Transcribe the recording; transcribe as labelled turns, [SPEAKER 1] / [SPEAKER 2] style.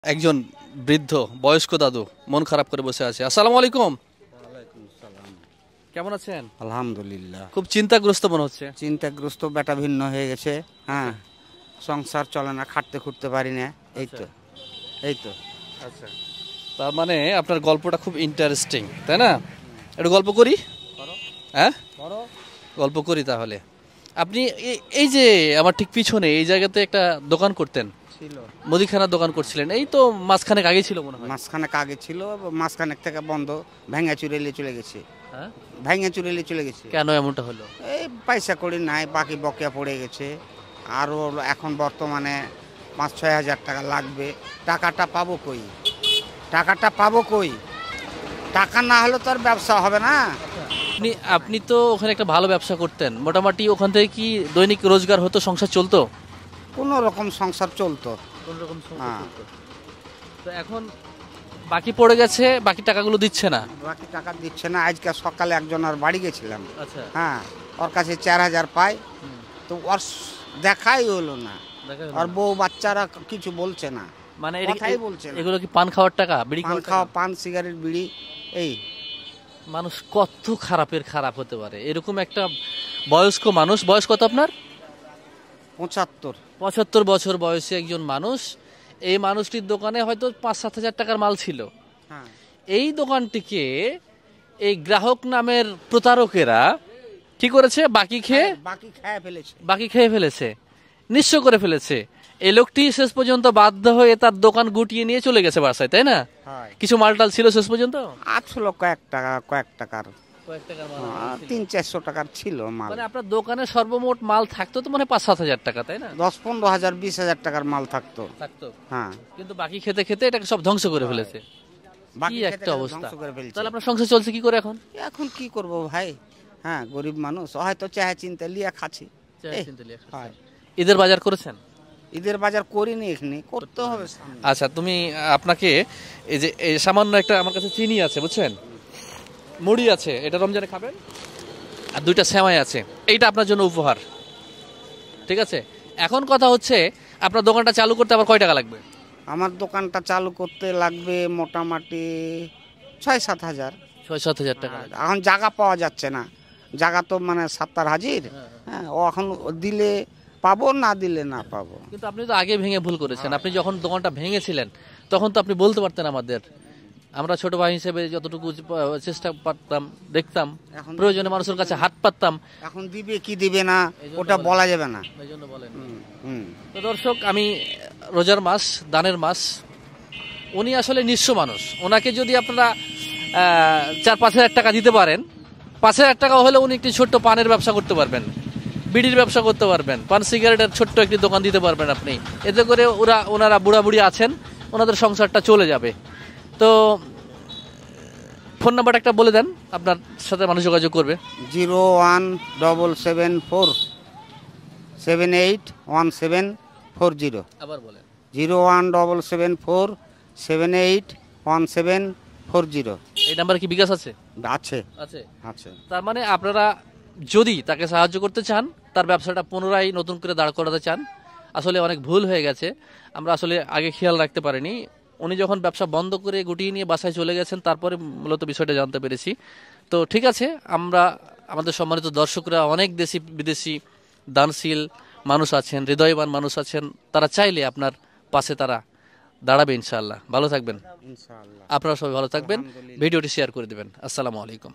[SPEAKER 1] একজন বৃদ্ধ বয়স্ক দাদু মন খারাপ করে বসে আছে। আসসালামু আলাইকুম।
[SPEAKER 2] ওয়ালাইকুম সালাম।
[SPEAKER 1] কেমন আছেন?
[SPEAKER 2] আলহামদুলিল্লাহ।
[SPEAKER 1] খুব চিন্তাগ্রস্ত মনে হচ্ছে।
[SPEAKER 2] চিন্তাগ্রস্ত, বেটা ভিন্ন হয়ে গেছে। হ্যাঁ, সংসার চলে না, খাটতে খুঁটতে পারি না। এই তো, এই তো।
[SPEAKER 1] আচ্ছা, তার মানে আপনার গল্পটা খুব ইন্টারেস্টিং, তাই না? একটু গল্প করি। হ্যাঁ, গল্প করি তাহলে। আপনি এই যে আমার ঠিক পিছনে এই জায়গাতে একটা দোকান করতেন,
[SPEAKER 2] ছিল
[SPEAKER 1] মুদিখানার দোকান করছিলেন, এই তো মাসখানেক আগে ছিল মনে হয়।
[SPEAKER 2] মাঝখানেক আগে ছিল, মাঝখানেক থেকে বন্ধ, ভেঙে চুরেলে চলে গেছে।
[SPEAKER 1] হ্যাঁ,
[SPEAKER 2] ভেঙে চুরেলে চলে গেছে।
[SPEAKER 1] কেন এমনটা হলো?
[SPEAKER 2] এই পয়সা কড়ি নাই, বাকি বকেয়া পড়ে গেছে। আরও এখন বর্তমানে 5-6 হাজার টাকা লাগবে। টাকাটা পাবো কই? টাকাটা পাবো কই? টাকা না হলে তো আর ব্যবসা হবে না।
[SPEAKER 1] আপনি আপনি তো ওখানে একটা ভালো ব্যবসা করতেন, মোটামুটি ওখান থেকে কি দৈনিক রোজগার হতো, সংসার চলতো?
[SPEAKER 2] কোনো রকম সংসার চলতো।
[SPEAKER 1] কোন রকম সংসার
[SPEAKER 2] হ্যাঁ।
[SPEAKER 1] চলতো। তো এখন বাকি পড়ে গেছে, বাকি টাকাগুলো দিচ্ছে না।
[SPEAKER 2] বাকি টাকা দিচ্ছে না। আজকে সকালে একজনের বাড়ি গেছিলাম।
[SPEAKER 1] আচ্ছা,
[SPEAKER 2] হ্যাঁ, ওর কাছে 4,000 পাই, তো ওর দেখাই হলো না।
[SPEAKER 1] দেখা গেল
[SPEAKER 2] আর
[SPEAKER 1] না।
[SPEAKER 2] বউ বাচ্চারা কিছু বলছে না,
[SPEAKER 1] মানে
[SPEAKER 2] কথাই বলছে না।
[SPEAKER 1] এগুলো কি পান খাওয়ার টাকা, বিড়ি
[SPEAKER 2] পান
[SPEAKER 1] খাওয়ার
[SPEAKER 2] খাওয়া,
[SPEAKER 1] টাকা?
[SPEAKER 2] পান সিগারেট বিড়ি এই।
[SPEAKER 1] মানুষ কত খারাপের খারাপ হতে পারে, এরকম একটা বয়স্ক মানুষ। বয়স কত আপনার?
[SPEAKER 2] 75।
[SPEAKER 1] 75 বছর বয়সী একজন মানুষ। এই মানুষটির দোকানে হয়তো 5-7 হাজার টাকার মাল ছিল।
[SPEAKER 2] হ্যাঁ,
[SPEAKER 1] এই দোকানটিকে এই গ্রাহক নামের প্রতারকেরা কি করেছে, বাকি খেয়ে
[SPEAKER 2] বাকি খেয়ে ফেলেছে।
[SPEAKER 1] ফেলেছে, নিঃস্ব করে ফেলেছে। এই লোকটি শেষ পর্যন্ত বাধ্য হয়ে তার দোকান গুটিয়ে নিয়ে চলে গেছে বাসায়, তাই না?
[SPEAKER 2] হয়,
[SPEAKER 1] কিছু মালটাল ছিল শেষ পর্যন্ত,
[SPEAKER 2] আসলো কয়েক টাকা, কয়েক টাকার,
[SPEAKER 1] কয়েক টাকার মাল ছিল।
[SPEAKER 2] 300-400 টাকার ছিল মাল।
[SPEAKER 1] মানে আপনার দোকানে সর্বমোট মাল থাকতো তো মানে 5-7 হাজার টাকা, তাই না?
[SPEAKER 2] 10-15 হাজার, 20 হাজার টাকার মাল থাকতো।
[SPEAKER 1] থাকতো,
[SPEAKER 2] হ্যাঁ,
[SPEAKER 1] কিন্তু বাকি খেতে খেতে এটাকে সব ধ্বংস করে ফেলেছে।
[SPEAKER 2] বাকি
[SPEAKER 1] কি
[SPEAKER 2] খেতে
[SPEAKER 1] একটা
[SPEAKER 2] খেতে
[SPEAKER 1] অবস্থা!
[SPEAKER 2] ধ্বংস করে ফেলছে।
[SPEAKER 1] তাহলে আপনার সংসার চলছে কি করে এখন?
[SPEAKER 2] এখন কি করব ভাই? হ্যাঁ, গরিব মানুষ, হয়তো চাহে চিন্তা লিয়া খাচ্ছি। এই, হয়।
[SPEAKER 1] ঈদের বাজার করেছেন?
[SPEAKER 2] ঈদের বাজার করিনি, এখানে করতে হবে সামনে।
[SPEAKER 1] আচ্ছা, তুমি আপনাকে এই যে এই সামান্য একটা আমার কাছে চিনি আছে, বুঝছেন, মুড়ি আছে, এটা রমজানে খাবেন, আর 2টা সেমাই আছে, এইটা আপনার জন্য উপহার। ঠিক আছে? এখন কথা হচ্ছে, আপনার দোকানটা চালু করতে আবার কয় টাকা লাগবে?
[SPEAKER 2] আমার দোকানটা চালু করতে লাগবে মোটামুটি 6-7 হাজার।
[SPEAKER 1] 6-7 হাজার টাকা লাগবে।
[SPEAKER 2] এখন জায়গা পাওয়া যাচ্ছে না। জায়গা তো মানে সাত্তার হাজির। হ্যাঁ, ও এখন দিলে পাবো, না দিলে না পাবো।
[SPEAKER 1] কিন্তু আপনি তো আগে ভেঙে ভুল করেছেন। আপনি যখন দোকানটা ভেঙেছিলেন তখন তো আপনি বলতে পারতেন আমাদের, আমরা ছোট ভাই হিসেবে যতটুকু চেষ্টা পারতাম, দেখতাম,
[SPEAKER 2] এখন
[SPEAKER 1] প্রয়োজনে মানুষের কাছে হাত পাততাম।
[SPEAKER 2] এখন দিবে কি দিবে না
[SPEAKER 1] এই জন্য
[SPEAKER 2] ওটা
[SPEAKER 1] বলেন।
[SPEAKER 2] বলা যাবে না।
[SPEAKER 1] এই জন্য বলেন।
[SPEAKER 2] হুম।
[SPEAKER 1] তো দর্শক, আমি রোজার মাস, দানের মাস, উনি আসলে নিঃস্ব মানুষ। ওনাকে যদি আপনারা 4-5 হাজার টাকা দিতে পারেন, 5 হাজার টাকা হলে উনি একটি ছোট্ট পানের ব্যবসা করতে পারবেন, বিড়ির ব্যবসা করতে পারবেন, পান সিগারেটের ছোট্ট একটি দোকান দিতে পারবেন আপনি। এতে করে ওনারা বুড়া বুড়ি আছেন, ওনাদের সংসারটা চলে যাবে। তো ফোন নাম্বারটা একটা বলে দেন, আপনার সাথে মানুষ যোগাযোগ করবে।
[SPEAKER 2] 01774781740।
[SPEAKER 1] আবার বলেন।
[SPEAKER 2] 01774781740
[SPEAKER 1] এই নাম্বারে কি বিকাশ আছে?
[SPEAKER 2] আছে,
[SPEAKER 1] আছে।
[SPEAKER 2] আছে।
[SPEAKER 1] তার মানে আপনারা যদি তাকে সাহায্য করতে চান, তার ব্যবসাটা পুনরায় নতুন করে দাঁড় করাতে চান, আসলে অনেক ভুল হয়ে গেছে, আমরা আসলে আগে খেয়াল রাখতে পারিনি। উনি যখন ব্যবসা বন্ধ করে গুটিয়ে নিয়ে বাসায় চলে গেছেন, তারপরে মূলত বিষয়টা জানতে পেরেছি। তো ঠিক আছে, আমরা আমাদের সম্মানিত দর্শকরা, অনেক দেশি বিদেশি দানশীল মানুষ আছেন, হৃদয়বান মানুষ আছেন, তারা চাইলে আপনার পাশে তারা দাঁড়াবে ইনশাআল্লাহ। ভালো থাকবেন,
[SPEAKER 2] ইনশাআল্লাহ।
[SPEAKER 1] আপনারা সবাই ভালো থাকবেন।
[SPEAKER 2] আলহামদুলিল্লাহ।
[SPEAKER 1] ভিডিওটি শেয়ার করে দেবেন। আসসালামু আলাইকুম।